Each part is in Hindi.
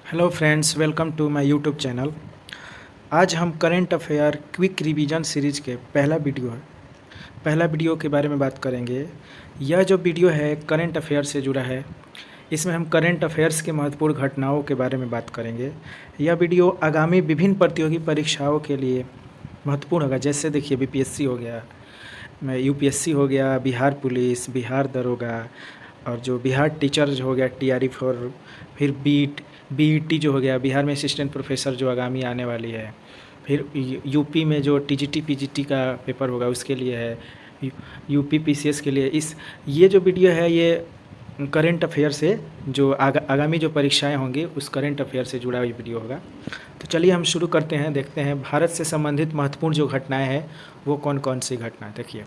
Hello friends, welcome to my YouTube channel. आज हम current affair quick revision series के पहला वीडियो के बारे में बात करेंगे। यह जो वीडियो है करेंट अफेयर से जुड़ा है। इसमें हम करेंट अफेयर्स के महत्वपूर्ण घटनाओं के बारे में बात करेंगे। यह वीडियो आगामी विभिन्न प्रतियोगी परीक्षाओं के लिए महत्वपूर्ण होगा। जैसे देखिए बीपीएससी हो गया, यूपीएससी हो गया, बिहार पुलिस, बिहार दरोगा और जो बिहार टीचर जो हो गया TRE 4, फिर बीईटी जो हो गया बिहार में असिस्टेंट प्रोफेसर जो आगामी आने वाली है। फिर यूपी में जो टीजीटी पीजीटी का पेपर होगा उसके लिए है। यूपी पीसीएस के लिए ये जो वीडियो है ये करेंट अफेयर से जो आगामी जो परीक्षाएं होंगी उस करेंट अफेयर से जुड़ा हुआ वीडियो होगा। तो चलिए हम शुरू करते हैं, देखते हैं भारत से संबंधित महत्वपूर्ण जो घटनाएं हैं वो कौन कौन सी घटनाएं। देखिए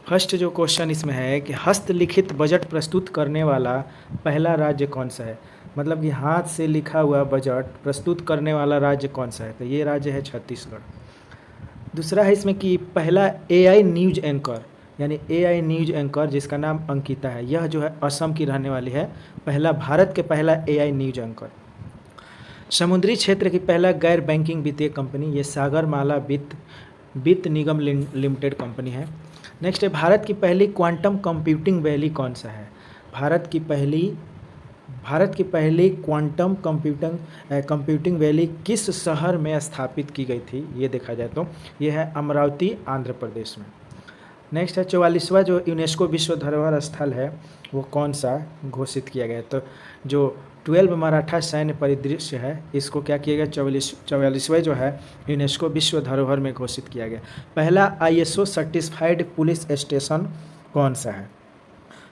फर्स्ट जो क्वेश्चन इसमें है कि हस्तलिखित बजट प्रस्तुत करने वाला पहला राज्य कौन सा है। मतलब कि हाथ से लिखा हुआ बजट प्रस्तुत करने वाला राज्य कौन सा है, तो ये राज्य है छत्तीसगढ़। दूसरा है इसमें कि पहला AI न्यूज एंकर, यानी AI न्यूज एंकर जिसका नाम अंकिता है, यह जो है असम की रहने वाली है। भारत के पहला AI न्यूज एंकर। समुद्री क्षेत्र की पहला गैर बैंकिंग वित्तीय कंपनी, ये सागरमाला वित्त निगम लिमिटेड कंपनी है। नेक्स्ट है भारत की पहली क्वांटम कंप्यूटिंग वैली कौन सा है। भारत की पहली क्वांटम कंप्यूटिंग वैली किस शहर में स्थापित की गई थी, ये देखा जाए तो ये है अमरावती, आंध्र प्रदेश में। नेक्स्ट है 44वां जो यूनेस्को विश्व धरोहर स्थल है वो कौन सा घोषित किया गया। तो जो 12 मराठा सैन्य परिदृश्य है इसको क्या किया गया, 44वां जो है यूनेस्को विश्व धरोहर में घोषित किया गया। पहला ISO सर्टिफाइड पुलिस स्टेशन कौन सा है।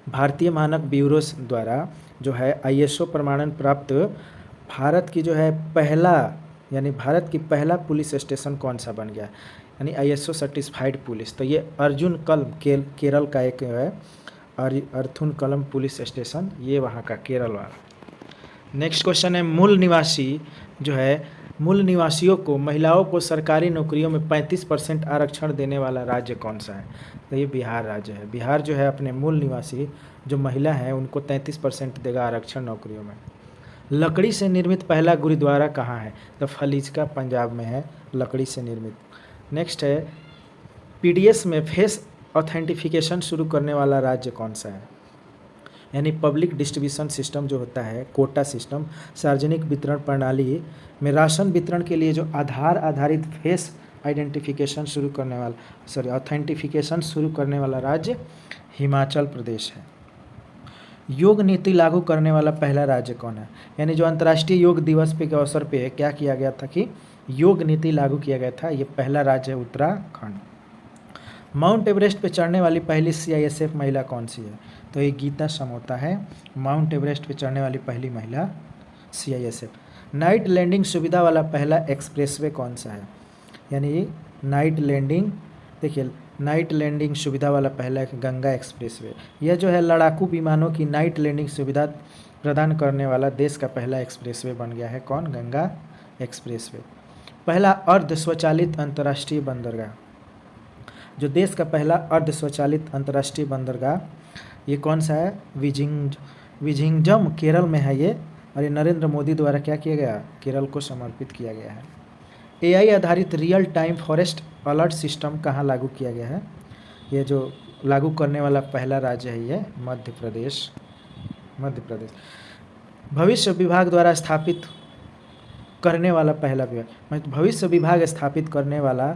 भारतीय मानक ब्यूरो द्वारा जो है ISO प्रमाणन प्राप्त भारत की पहला पुलिस स्टेशन कौन सा बन गया, यानी ISO सर्टिफाइड पुलिस। तो ये अर्जुन कलम केरल का एक है, अर्थुन कलम पुलिस स्टेशन, ये वहाँ का केरल वाला। नेक्स्ट क्वेश्चन है मूल निवासियों को महिलाओं को सरकारी नौकरियों में 35% आरक्षण देने वाला राज्य कौन सा है। तो ये बिहार राज्य है। बिहार जो है अपने मूल निवासी जो महिला हैं उनको 33% देगा आरक्षण नौकरियों में। लकड़ी से निर्मित पहला गुरुद्वारा कहाँ है, तो फलीजका पंजाब में है, लकड़ी से निर्मित। नेक्स्ट है PDS में फेस ऑथेंटिफिकेशन शुरू करने वाला राज्य कौन सा है, यानी पब्लिक डिस्ट्रीब्यूशन सिस्टम जो होता है, कोटा सिस्टम, सार्वजनिक वितरण प्रणाली में राशन वितरण के लिए जो आधार आधारित फेस ऑथेंटिफिकेशन शुरू करने वाला राज्य हिमाचल प्रदेश है। योग नीति लागू करने वाला पहला राज्य कौन है, यानी जो अंतर्राष्ट्रीय योग दिवस के अवसर पे क्या किया गया था कि योग नीति लागू किया गया था, ये पहला राज्य है उत्तराखंड। माउंट एवरेस्ट पे चढ़ने वाली पहली CISF महिला कौन सी है, तो ये गीता समोता है, माउंट एवरेस्ट पे चढ़ने वाली पहली महिला CISF। नाइट लैंडिंग सुविधा वाला पहला एक्सप्रेसवे कौन सा है, यानी नाइट लैंडिंग सुविधा वाला पहला गंगा एक्सप्रेसवे। यह जो है लड़ाकू विमानों की नाइट लैंडिंग सुविधा प्रदान करने वाला देश का पहला एक्सप्रेसवे बन गया है, कौन, गंगा एक्सप्रेसवे। पहला अर्ध स्वचालित अंतर्राष्ट्रीय बंदरगाह, जो देश का पहला अर्ध स्वचालित अंतर्राष्ट्रीय बंदरगाह ये कौन सा है, विझिंगम केरल में है ये, और ये नरेंद्र मोदी द्वारा क्या किया गया, केरल को समर्पित किया गया है। AI आधारित real time forest alert system कहाँ लागू किया गया है, ये जो लागू करने वाला पहला राज्य है ये मध्य प्रदेश। भविष्य विभाग द्वारा स्थापित करने वाला पहला विभाग, भविष्य विभाग स्थापित करने वाला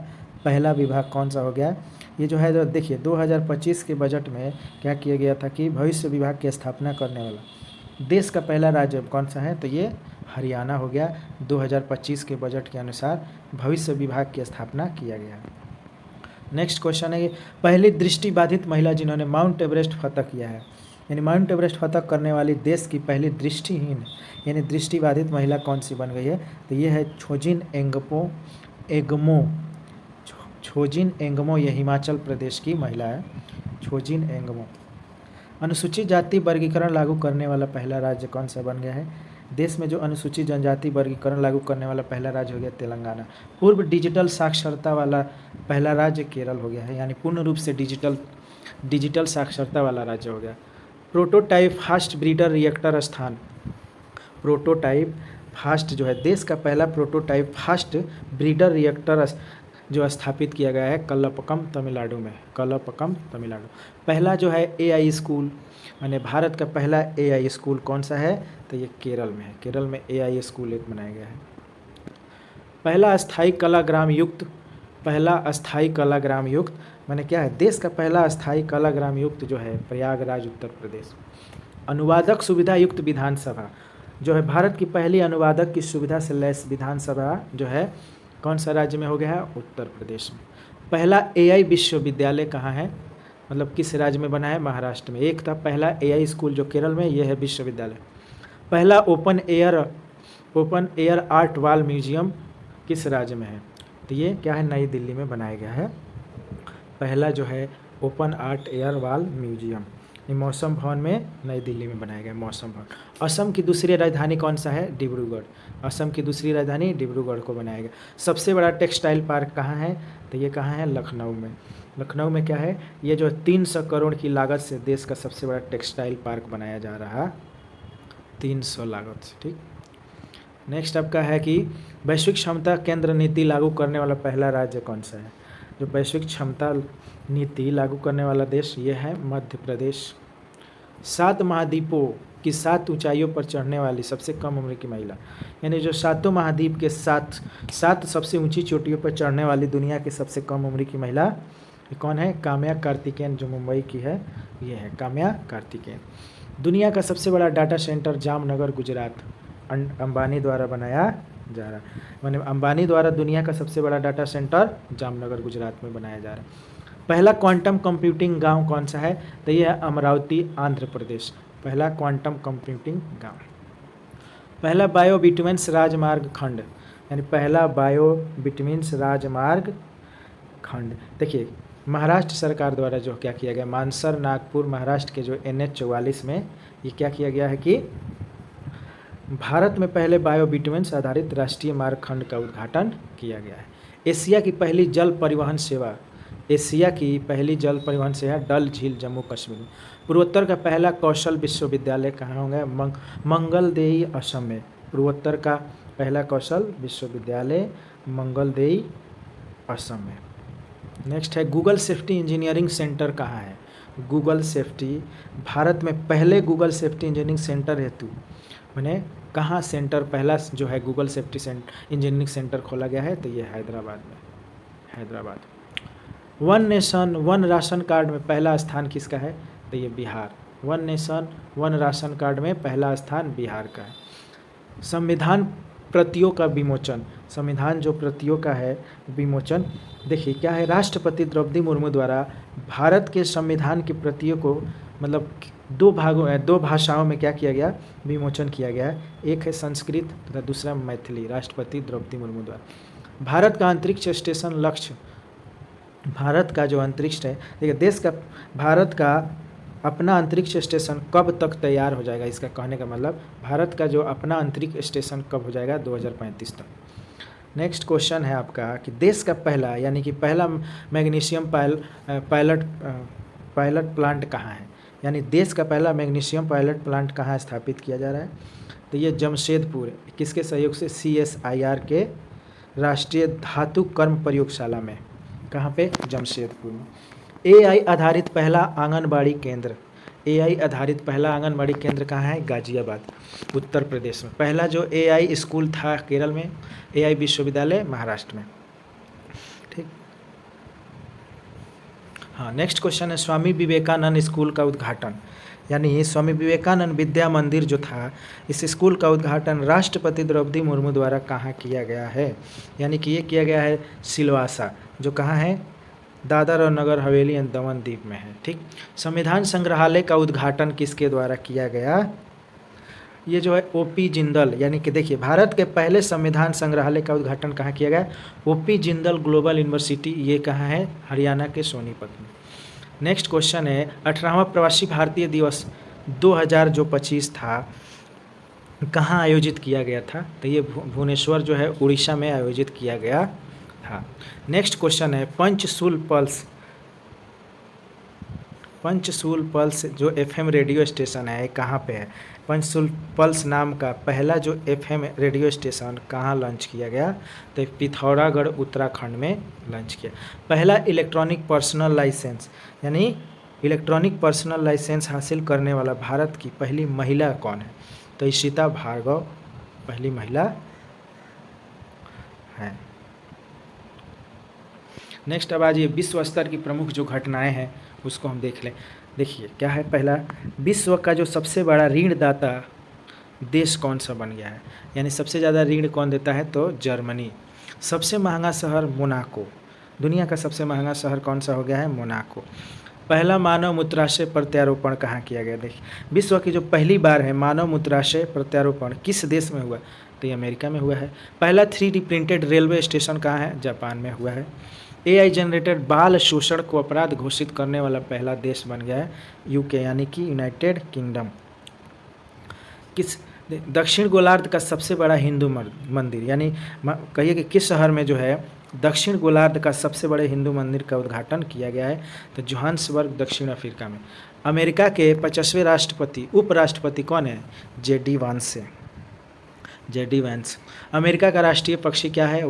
पहला विभाग कौन सा हो गया, ये जो है जो देखिए 2025 के बजट में क्या किया गया था कि भविष्य विभाग की स्थापना करने वाला देश का पहला राज्य कौन सा है, तो ये हरियाणा हो गया। 2025 के बजट के अनुसार भविष्य विभाग की स्थापना किया गया। नेक्स्ट क्वेश्चन है कि पहली दृष्टिबाधित महिला जिन्होंने माउंट एवरेस्ट फतह किया है, यानी माउंट एवरेस्ट फतह करने वाली देश की पहली दृष्टिहीन यानी दृष्टिबाधित महिला कौन सी बन गई है, तो ये है छोजिन एंगमो, ये हिमाचल प्रदेश की महिला है, छोजिन एंगमो। अनुसूचित जाति वर्गीकरण लागू करने वाला पहला राज्य कौन सा बन गया है, देश में जो अनुसूचित जनजाति वर्गीकरण लागू करने वाला पहला राज्य हो गया तेलंगाना। पूर्व डिजिटल साक्षरता वाला पहला राज्य केरल हो गया है, यानी पूर्ण रूप से डिजिटल साक्षरता वाला राज्य हो गया। प्रोटोटाइप फास्ट ब्रीडर रिएक्टर स्थान, प्रोटोटाइप फास्ट जो है देश का पहला प्रोटोटाइप फास्ट ब्रीडर रिएक्टर जो स्थापित किया गया है कल्लपक्कम तमिलनाडु में, कल्लपक्कम तमिलनाडु। पहला जो है एआई स्कूल, माने भारत का पहला एआई स्कूल कौन सा है, तो ये केरल में है, केरल में एआई स्कूल एक बनाया गया है। पहला अस्थाई कलाग्राम युक्त, पहला अस्थाई कलाग्राम युक्त माने क्या है, देश का पहला अस्थाई कलाग्राम युक्त जो है प्रयागराज उत्तर प्रदेश। अनुवादक सुविधा युक्त विधानसभा जो है भारत की पहली अनुवादक की सुविधा से लैस विधानसभा जो है कौन सा राज्य में हो गया है, उत्तर प्रदेश में। पहला एआई विश्वविद्यालय कहाँ है, मतलब किस राज्य में बना है, महाराष्ट्र में। एक था पहला एआई स्कूल जो केरल में, ये है विश्वविद्यालय। पहला open air art wall museum किस राज्य में है, तो ये क्या है, नई दिल्ली में बनाया गया है। पहला जो है open art air wall museum ये मौसम भवन में नई दिल्ली में बनाया गया, मौसम भवन। असम की दूसरी राजधानी कौन सा है, डिब्रूगढ़। असम की दूसरी राजधानी डिब्रूगढ़ को बनाया गया। सबसे बड़ा टेक्सटाइल पार्क कहाँ है, तो ये कहाँ है, लखनऊ में। लखनऊ में क्या है, ये जो 300 करोड़ की लागत से देश का सबसे बड़ा टेक्सटाइल पार्क बनाया जा रहा है, 300 लागत से, ठीक। नेक्स्ट आपका है कि वैश्विक क्षमता केंद्र नीति लागू करने वाला पहला राज्य कौन सा है। जो वैश्विक क्षमता नीति लागू करने वाला देश ये है मध्य प्रदेश। 7 महाद्वीपों की 7 ऊंचाइयों पर चढ़ने वाली सबसे कम उम्र की महिला, यानी जो 7 महाद्वीप के 7 सबसे ऊंची चोटियों पर चढ़ने वाली दुनिया की सबसे कम उम्र की महिला ये कौन है, काम्या कार्तिकेयन, जो मुंबई की है, ये है काम्या कार्तिकेयन। दुनिया का सबसे बड़ा डाटा सेंटर जामनगर गुजरात अंबानी द्वारा बनाया जा रहा है, माने अंबानी द्वारा दुनिया का सबसे बड़ा डाटा सेंटर जामनगर गुजरात में बनाया जा रहा है। पहला क्वांटम कंप्यूटिंग गांव कौन सा है, तो ये है अमरावती आंध्र प्रदेश, पहला क्वांटम कंप्यूटिंग गांव। पहला बायो बिटुमेंस राजमार्ग खंड, यानी पहला बायो बिटुमेंस राजमार्ग खंड। देखिए महाराष्ट्र सरकार द्वारा जो क्या किया गया, मानसर नागपुर महाराष्ट्र के जो NH-44 में ये क्या किया गया है कि भारत में पहले बायो बिटुमेंस आधारित राष्ट्रीय मार्ग खंड का उद्घाटन किया गया है। एशिया की पहली जल परिवहन सेवा, एशिया की पहली जल परिवहन सेवा डल झील जम्मू कश्मीर में। पूर्वोत्तर का पहला कौशल विश्वविद्यालय कहाँ होंगे, मंगलदेई असम में। पूर्वोत्तर का पहला कौशल विश्वविद्यालय मंगलदेई असम में। नेक्स्ट है गूगल सेफ्टी इंजीनियरिंग सेंटर कहाँ है। गूगल सेफ्टी, भारत में पहले गूगल सेफ्टी इंजीनियरिंग सेंटर हेतु मैंने कहाँ सेंटर पहला जो है गूगल सेफ्टी इंजीनियरिंग सेंटर खोला गया है, तो ये हैदराबाद में, Hyderabad. One nation one ration card में पहला स्थान किसका है, तो ये Bihar. One nation one ration card में पहला स्थान बिहार का है। संविधान प्रतियों का विमोचन, संविधान जो प्रतियों का है विमोचन, देखिए क्या है, राष्ट्रपति द्रौपदी मुर्मू द्वारा भारत के संविधान की प्रतियों को मतलब 2 भाषाओं में क्या किया गया, विमोचन किया गया है। एक है संस्कृत तथा दूसरा मैथिली, राष्ट्रपति द्रौपदी मुर्मू द्वारा। भारत का अंतरिक्ष स्टेशन लक्ष्य, भारत का जो अंतरिक्ष है, देखिए देश का भारत का अपना अंतरिक्ष स्टेशन कब तक तैयार हो जाएगा, इसका कहने का मतलब भारत का जो अपना अंतरिक्ष स्टेशन कब हो जाएगा, 2035 तक। नेक्स्ट क्वेश्चन है आपका कि देश का पहला यानी कि पहला मैग्नीशियम पायलट प्लांट कहाँ है, यानी देश का पहला मैग्नीशियम पायलट प्लांट कहाँ स्थापित किया जा रहा है, तो ये जमशेदपुर, किसके सहयोग से, CSIR के राष्ट्रीय धातु कर्म प्रयोगशाला में। कहाँ पे, जमशेदपुर में। AI आधारित पहला आंगनबाड़ी केंद्र, AI आधारित पहला आंगनबाड़ी केंद्र कहाँ है, गाजियाबाद, उत्तर प्रदेश में। पहला जो AI स्कूल था केरल में, AI विश्वविद्यालय महाराष्ट्र में, ठीक। हाँ, नेक्स्ट क्वेश्चन है स्वामी विवेकानंद स्कूल का उद्घाटन, यानी स्वामी विवेकानंद विद्या मंदिर जो था, इस स्कूल का उद्घाटन राष्ट्रपति द्रौपदी मुर्मू द्वारा कहाँ किया गया है, यानी कि ये किया गया है सिलवासा, जो कहाँ है, दादर और नगर हवेली एंड दमन दीव में है, ठीक। संविधान संग्रहालय का उद्घाटन किसके द्वारा किया गया, ये जो है OP जिंदल, यानी कि देखिए भारत के पहले संविधान संग्रहालय का उद्घाटन कहाँ किया गया, OP जिंदल ग्लोबल यूनिवर्सिटी, ये कहाँ है, हरियाणा के सोनीपत में। नेक्स्ट क्वेश्चन है 18वां प्रवासी भारतीय दिवस 2025 था, कहाँ आयोजित किया गया था, तो ये भुवनेश्वर जो है उड़ीसा में आयोजित किया गया था। नेक्स्ट क्वेश्चन है पंचसूल पल्स जो एफएम रेडियो स्टेशन है कहाँ पे है? पंचसूल पल्स नाम का पहला जो एफएम रेडियो स्टेशन कहाँ लॉन्च किया गया? तो पिथौरागढ़ उत्तराखंड में लॉन्च किया। पहला इलेक्ट्रॉनिक पर्सनल लाइसेंस यानी इलेक्ट्रॉनिक पर्सनल लाइसेंस हासिल करने वाला भारत की पहली महिला कौन है? तो इशिता भार्गव पहली महिला है। नेक्स्ट अब आज ये विश्व स्तर की प्रमुख जो घटनाएं हैं उसको हम देख लें। देखिए क्या है, पहला, विश्व का जो सबसे बड़ा ऋणदाता देश कौन सा बन गया है? यानी सबसे ज़्यादा ऋण कौन देता है? तो जर्मनी। सबसे महंगा शहर मोनाको। दुनिया का सबसे महंगा शहर कौन सा हो गया है? मोनाको। पहला मानव मूत्राशय प्रत्यारोपण कहाँ किया गया? देखिए विश्व की जो पहली बार है मानव मूत्राशय प्रत्यारोपण किस देश में हुआ? तो ये अमेरिका में हुआ है। पहला 3D प्रिंटेड रेलवे स्टेशन कहाँ है? जापान में हुआ है। AI जनरेटेड बाल शोषण को अपराध घोषित करने वाला पहला देश बन गया है यूके यानी कि यूनाइटेड किंगडम। किस दक्षिण गोलार्ध का सबसे बड़ा हिंदू मंदिर, यानी कहिए कि किस शहर में जो है दक्षिण गोलार्ध का सबसे बड़े हिंदू मंदिर का उद्घाटन किया गया है? तो जोहान्सबर्ग दक्षिण अफ्रीका में। अमेरिका के 50वें राष्ट्रपति उपराष्ट्रपति कौन है? JD वांस। अमेरिका का राष्ट्रीय पक्षी क्या है?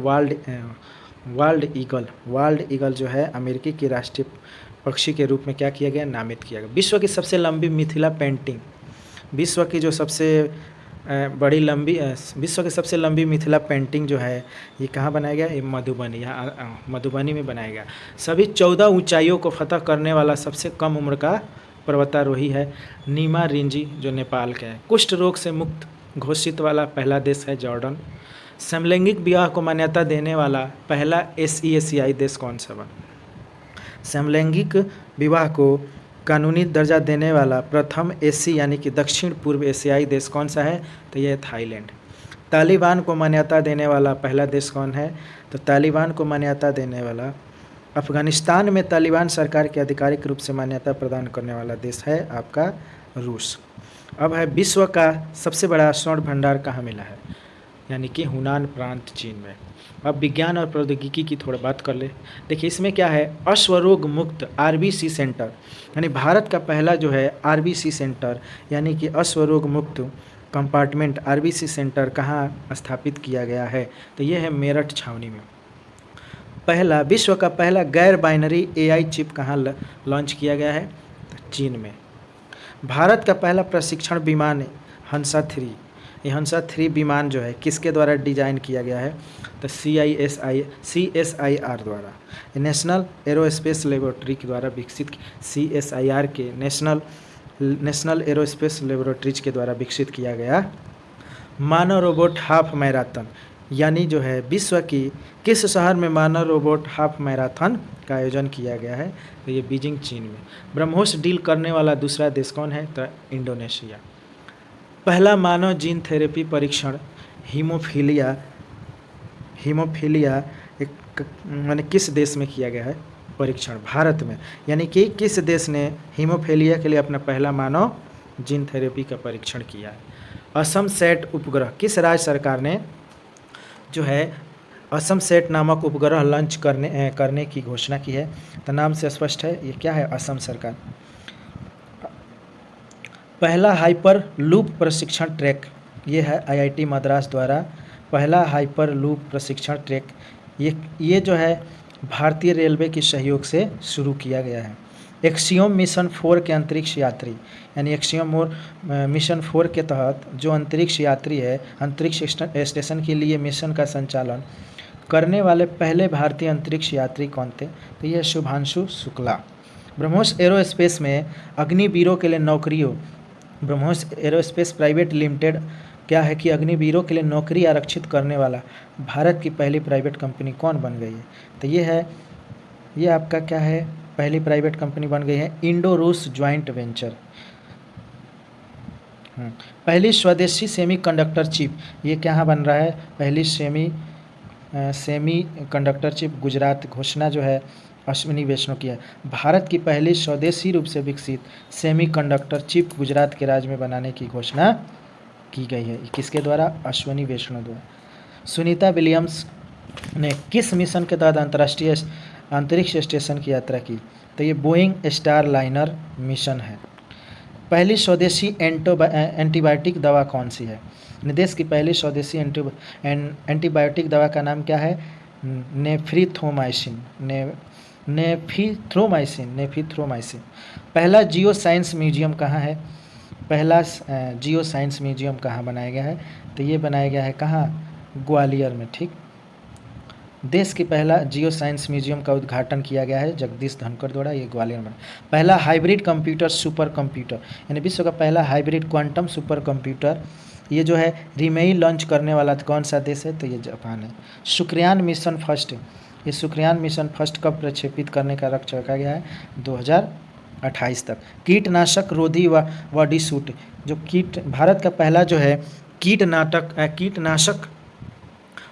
वाल्ड ईगल जो है अमेरिकी की राष्ट्रीय पक्षी के रूप में क्या किया गया? नामित किया गया। विश्व की सबसे लंबी मिथिला पेंटिंग, विश्व की सबसे लंबी मिथिला पेंटिंग जो है ये कहाँ बनाया गया? ये मधुबनी, यहाँ मधुबनी में बनाया गया। सभी 14 ऊंचाइयों को फतह करने वाला सबसे कम उम्र का पर्वतारोही है नीमा रिंजी जो नेपाल के हैं। कुष्ठ रोग से मुक्त घोषित वाला पहला देश है जॉर्डन। समलैंगिक विवाह को मान्यता देने वाला पहला एशियाई देश कौन सा बना? समलैंगिक विवाह को कानूनी दर्जा देने वाला प्रथम एसी यानी कि दक्षिण पूर्व एशियाई देश कौन सा है? तो यह थाईलैंड। तालिबान को मान्यता देने वाला पहला देश कौन है? तो तालिबान को मान्यता देने वाला अफगानिस्तान में तालिबान सरकार के आधिकारिक रूप से मान्यता प्रदान करने वाला देश है आपका रूस। अब है विश्व का सबसे बड़ा स्वर्ण भंडार कहाँ मिला है? यानी कि हुनान प्रांत चीन में। अब विज्ञान और प्रौद्योगिकी की थोड़ा बात कर ले। देखिए इसमें क्या है, अश्वरोग मुक्त RBC सेंटर, यानी भारत का पहला जो है RBC सेंटर यानी कि अश्वरोग मुक्त कंपार्टमेंट RBC सेंटर कहाँ स्थापित किया गया है? तो ये है मेरठ छावनी में। पहला विश्व का पहला गैर बाइनरी AI चिप कहाँ लॉन्च किया गया है? तो चीन में। भारत का पहला प्रशिक्षण विमान हंसा 3, ये हंसा 3 विमान जो है किसके द्वारा डिजाइन किया गया है? तो CSIR द्वारा, नेशनल एरोस्पेस लेबोरेटरी के द्वारा विकसित, CSIR के नेशनल एरोस्पेस लेबोरेटरीज के द्वारा विकसित किया गया। मानव रोबोट हाफ मैराथन, यानी जो है विश्व की किस शहर में मानव रोबोट हाफ मैराथन का आयोजन किया गया है? तो ये बीजिंग चीन में। ब्रह्मोस डील करने वाला दूसरा देश कौन है? तो इंडोनेशिया। पहला मानव जीन थेरेपी परीक्षण हीमोफीलिया माने किस देश में किया गया है? परीक्षण भारत में। यानी कि किस देश ने हीमोफीलिया के लिए अपना पहला मानव जीन थेरेपी का परीक्षण किया है? असम सेट उपग्रह, किस राज्य सरकार ने जो है असम सेट नामक उपग्रह लॉन्च करने की घोषणा की है? तो नाम से स्पष्ट है ये क्या है? असम सरकार। पहला हाइपर लूप प्रशिक्षण ट्रैक, ये है IIT मद्रास द्वारा पहला हाइपर लूप प्रशिक्षण ट्रैक। ये जो है भारतीय रेलवे के सहयोग से शुरू किया गया है। एक्सियोम मिशन 4 के अंतरिक्ष यात्री, यानी एक्सियोम मिशन 4 के तहत जो अंतरिक्ष यात्री है अंतरिक्ष स्टेशन के लिए मिशन का संचालन करने वाले पहले भारतीय अंतरिक्ष यात्री कौन थे? तो ये शुभांशु शुक्ला। ब्रह्मोस एरोस्पेस में अग्निवीरों के लिए नौकरियों, ब्रह्मोस एरोस्पेस प्राइवेट लिमिटेड क्या है कि अग्निवीरों के लिए नौकरी आरक्षित करने वाला भारत की पहली प्राइवेट कंपनी कौन बन गई है? तो ये आपका क्या है? पहली प्राइवेट कंपनी बन गई है इंडो रूस ज्वाइंट वेंचर। पहली स्वदेशी सेमीकंडक्टर चिप, ये कहाँ बन रहा है? पहली सेमी कंडक्टर चिप गुजरात। घोषणा जो है अश्विनी वैष्णव की है। भारत की पहली स्वदेशी रूप से विकसित सेमीकंडक्टर चिप गुजरात के राज्य में बनाने की घोषणा की गई है। किसके द्वारा? अश्विनी वैष्णव द्वारा। सुनीता विलियम्स ने किस मिशन के तहत अंतर्राष्ट्रीय अंतरिक्ष स्टेशन की यात्रा की? तो ये बोइंग स्टार लाइनर मिशन है। पहली स्वदेशी एंटीबायोटिक दवा कौन सी है? देश की पहली स्वदेशी एंटीबायोटिक दवा का नाम क्या है? नेफ्रिथ्रोमाइसिन। नेफिथ्रोमाइसिन। पहला जियो साइंस म्यूजियम कहाँ है? पहला जियो साइंस म्यूजियम कहाँ बनाया गया है? तो ये बनाया गया है कहाँ? ग्वालियर में। ठीक। देश की पहला जियो साइंस म्यूजियम का उद्घाटन किया गया है जगदीश धनखड़ द्वारा, ये ग्वालियर में। पहला हाइब्रिड कंप्यूटर सुपर कंप्यूटर, यानी विश्व का पहला हाइब्रिड क्वांटम सुपर कंप्यूटर, ये जो है रिमेई लॉन्च करने वाला कौन सा देश है? तो ये जापान है। शुक्रयान मिशन फर्स्ट, ये शुक्रयान मिशन फर्स्ट कब प्रक्षेपित करने का लक्ष्य रखा गया है? 2028 तक। कीटनाशक रोधी बॉडी सूट, जो भारत का पहला जो है कीटनाशक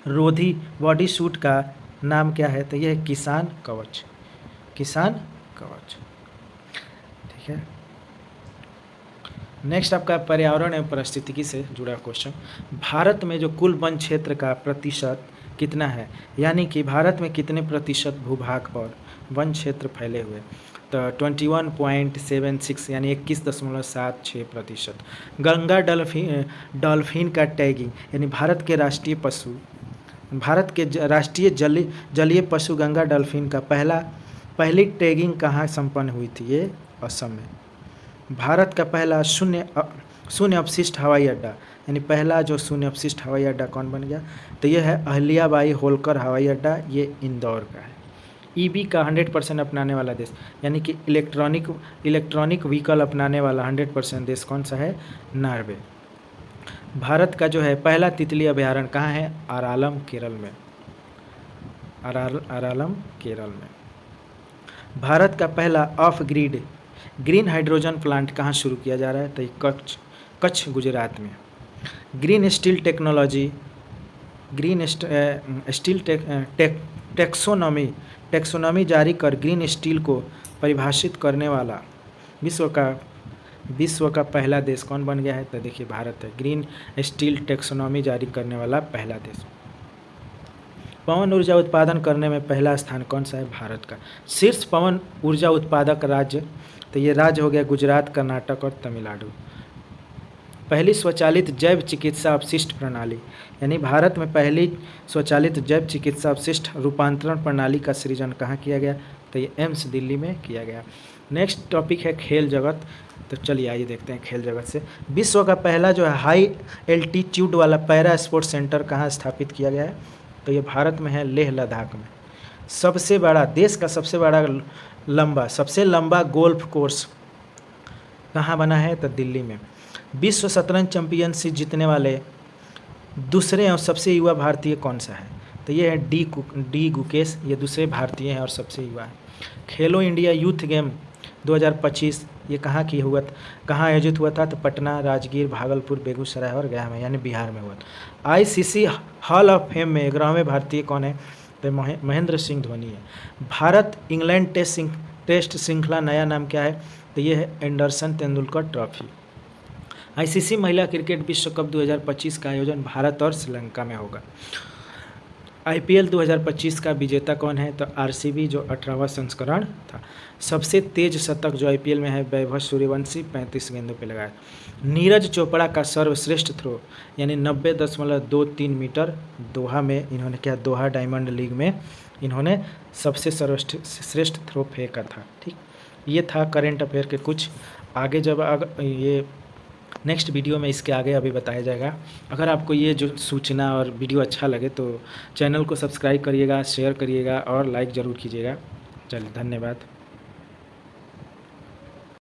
रोधी बॉडी सूट का नाम क्या है? तो यह है किसान कवच। किसान कवच। ठीक है। नेक्स्ट आपका पर्यावरण एवं पारिस्थितिकी से जुड़ा क्वेश्चन। भारत में जो कुल वन क्षेत्र का प्रतिशत कितना है, यानी कि भारत में कितने प्रतिशत भूभाग पर वन क्षेत्र फैले हुए? तो 21.76 यानी 21.76%। गंगा डॉल्फिन का टैगिंग, यानी भारत के राष्ट्रीय जलीय पशु गंगा डॉल्फिन का पहली टैगिंग कहाँ संपन्न हुई थी? ये असम में। भारत का पहला शून्य अपशिष्ट हवाई अड्डा, यानी पहला जो शून्य अपशिष्ट हवाई अड्डा कौन बन गया? तो ये है अहिल्याबाई होलकर हवाई अड्डा, ये इंदौर का है। ईवी का 100% अपनाने वाला देश, यानी कि इलेक्ट्रॉनिक व्हीकल अपनाने वाला 100% देश कौन सा है? नॉर्वे। भारत का जो है पहला तितली अभयारण्य कहाँ है? आरालम, केरल में। आरालम, केरल में। भारत का पहला of grid green hydrogen plant कहाँ शुरू किया जा रहा है? तो ये कच्छ, गुजरात में। ग्रीन स्टील टेक्सोनॉमी जारी कर ग्रीन स्टील को परिभाषित करने वाला विश्व का पहला देश कौन बन गया है? तो देखिए भारत है। ग्रीन स्टील टेक्सोनॉमी जारी करने वाला पहला देश। पवन ऊर्जा उत्पादन करने में पहला स्थान कौन सा है? भारत का। शीर्ष पवन ऊर्जा उत्पादक राज्य, तो ये राज्य हो गया गुजरात, कर्नाटक और तमिलनाडु। पहली स्वचालित जैव चिकित्सा अपशिष्ट प्रणाली, यानी भारत में पहली स्वचालित जैव चिकित्सा अपशिष्ट रूपांतरण प्रणाली का सृजन कहाँ किया गया? तो ये एम्स दिल्ली में किया गया। नेक्स्ट टॉपिक है खेल जगत। तो चलिए आइए देखते हैं खेल जगत से। विश्व का पहला जो है हाई एल्टीट्यूड वाला पैरा स्पोर्ट्स सेंटर कहाँ स्थापित किया गया है? तो ये भारत में है, लेह लद्दाख में। सबसे बड़ा, देश का सबसे लंबा गोल्फ कोर्स कहाँ बना है? तो दिल्ली में। विश्व शतरंज चैंपियनशिप जीतने वाले दूसरे और सबसे युवा भारतीय कौन सा है? तो ये है डी गुकेश, ये दूसरे भारतीय हैं और सबसे युवा है। खेलो इंडिया यूथ गेम 2025 ये कहाँ आयोजित हुआ था? तो पटना, राजगीर, भागलपुर, बेगूसराय और गया में, यानी बिहार में हुआ। ICC हॉल ऑफ फेम में 11वें भारतीय कौन है? तो महेंद्र सिंह धोनी है। भारत इंग्लैंड टेस्ट श्रृंखला नया नाम क्या है? तो ये है एंडरसन तेंदुलकर ट्रॉफी। ICC महिला क्रिकेट विश्व कप 2025 का आयोजन भारत और श्रीलंका में होगा। IPL 2025 का विजेता कौन है? तो RCB, जो 18वां संस्करण था। सबसे तेज शतक जो IPL में है वैभव सूर्यवंशी 35 गेंदों पे लगाया। नीरज चोपड़ा का सर्वश्रेष्ठ थ्रो, यानी 90.23 मीटर दोहा में इन्होंने क्या, दोहा डायमंड लीग में इन्होंने सबसे सर्वश्रेष्ठ थ्रो फेंका था। ठीक, ये था करंट अफेयर के कुछ। आगे ये नेक्स्ट वीडियो में इसके आगे अभी बताया जाएगा। अगर आपको ये जो सूचना और वीडियो अच्छा लगे तो चैनल को सब्सक्राइब करिएगा, शेयर करिएगा और लाइक ज़रूर कीजिएगा। चलिए, धन्यवाद।